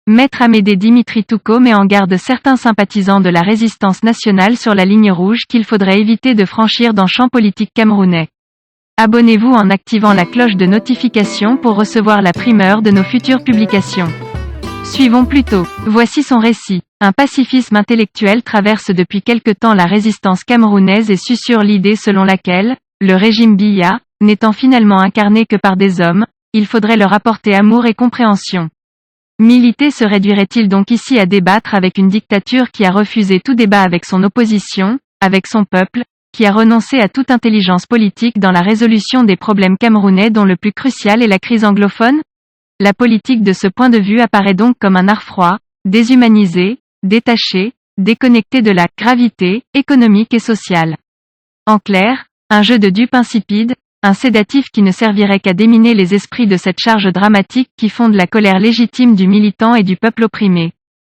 Maître Amédée Dimitri Touko met en garde certains sympathisants de la résistance nationale sur la ligne rouge qu'il faudrait éviter de franchir dans champ politique camerounais. Abonnez-vous en activant la cloche de notification pour recevoir la primeur de nos futures publications. Suivons plutôt. Voici son récit. Un pacifisme intellectuel traverse depuis quelque temps la résistance camerounaise et susurre l'idée selon laquelle, le régime Biya, n'étant finalement incarné que par des hommes, il faudrait leur apporter amour et compréhension. Militer se réduirait-il donc ici à débattre avec une dictature qui a refusé tout débat avec son opposition, avec son peuple, qui a renoncé à toute intelligence politique dans la résolution des problèmes camerounais dont le plus crucial est la crise anglophone? La politique de ce point de vue apparaît donc comme un art froid, déshumanisé, détaché, déconnecté de la gravité économique et sociale. En clair, un jeu de dupes insipide, un sédatif qui ne servirait qu'à déminer les esprits de cette charge dramatique qui fonde la colère légitime du militant et du peuple opprimé.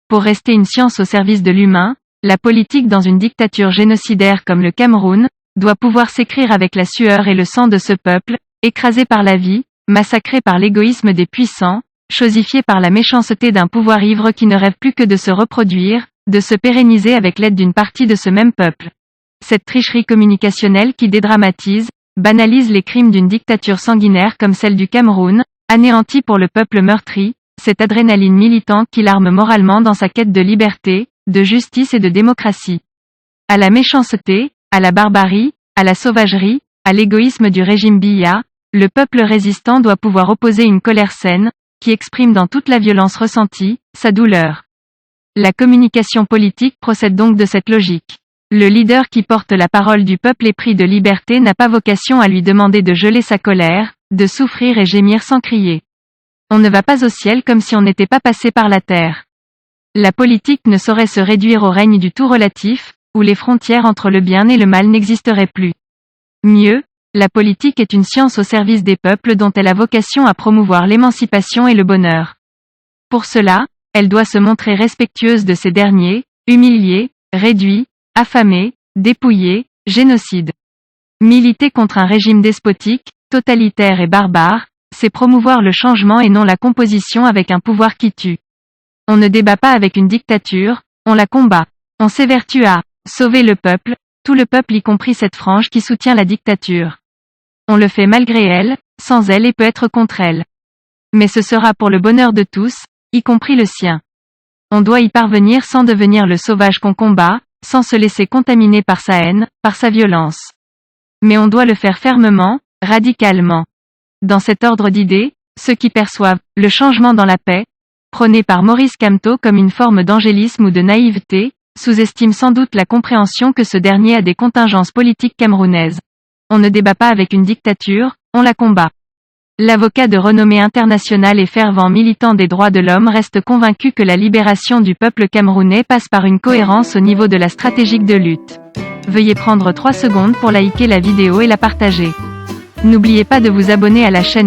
Pour rester une science au service de l'humain, la politique dans une dictature génocidaire comme le Cameroun, doit pouvoir s'écrire avec la sueur et le sang de ce peuple, écrasé par la vie, massacré par l'égoïsme des puissants, chosifié par la méchanceté d'un pouvoir ivre qui ne rêve plus que de se reproduire, de se pérenniser avec l'aide d'une partie de ce même peuple. Cette tricherie communicationnelle qui dédramatise, banalise les crimes d'une dictature sanguinaire comme celle du Cameroun, anéantie pour le peuple meurtri, cette adrénaline militante qui l'arme moralement dans sa quête de liberté, de justice et de démocratie. À la méchanceté, à la barbarie, à la sauvagerie, à l'égoïsme du régime Biya, le peuple résistant doit pouvoir opposer une colère saine, qui exprime dans toute la violence ressentie, sa douleur. La communication politique procède donc de cette logique. Le leader qui porte la parole du peuple épris de liberté n'a pas vocation à lui demander de geler sa colère, de souffrir et gémir sans crier. On ne va pas au ciel comme si on n'était pas passé par la terre. La politique ne saurait se réduire au règne du tout relatif, où les frontières entre le bien et le mal n'existeraient plus. Mieux, la politique est une science au service des peuples dont elle a vocation à promouvoir l'émancipation et le bonheur. Pour cela, elle doit se montrer respectueuse de ces derniers, humiliés, réduits, affamés, dépouillés, génocides. Militer contre un régime despotique, totalitaire et barbare, c'est promouvoir le changement et non la composition avec un pouvoir qui tue. On ne débat pas avec une dictature, on la combat. On s'évertue à sauver le peuple, tout le peuple y compris cette frange qui soutient la dictature. On le fait malgré elle, sans elle et peut être contre elle. Mais ce sera pour le bonheur de tous, y compris le sien. On doit y parvenir sans devenir le sauvage qu'on combat, sans se laisser contaminer par sa haine, par sa violence. Mais on doit le faire fermement, radicalement. Dans cet ordre d'idées, ceux qui perçoivent le changement dans la paix, prôné par Maurice Kamto comme une forme d'angélisme ou de naïveté, sous-estiment sans doute la compréhension que ce dernier a des contingences politiques camerounaises. On ne débat pas avec une dictature, on la combat. L'avocat de renommée internationale et fervent militant des droits de l'homme reste convaincu que la libération du peuple camerounais passe par une cohérence au niveau de la stratégie de lutte. Veuillez prendre 3 secondes pour liker la vidéo et la partager. N'oubliez pas de vous abonner à la chaîne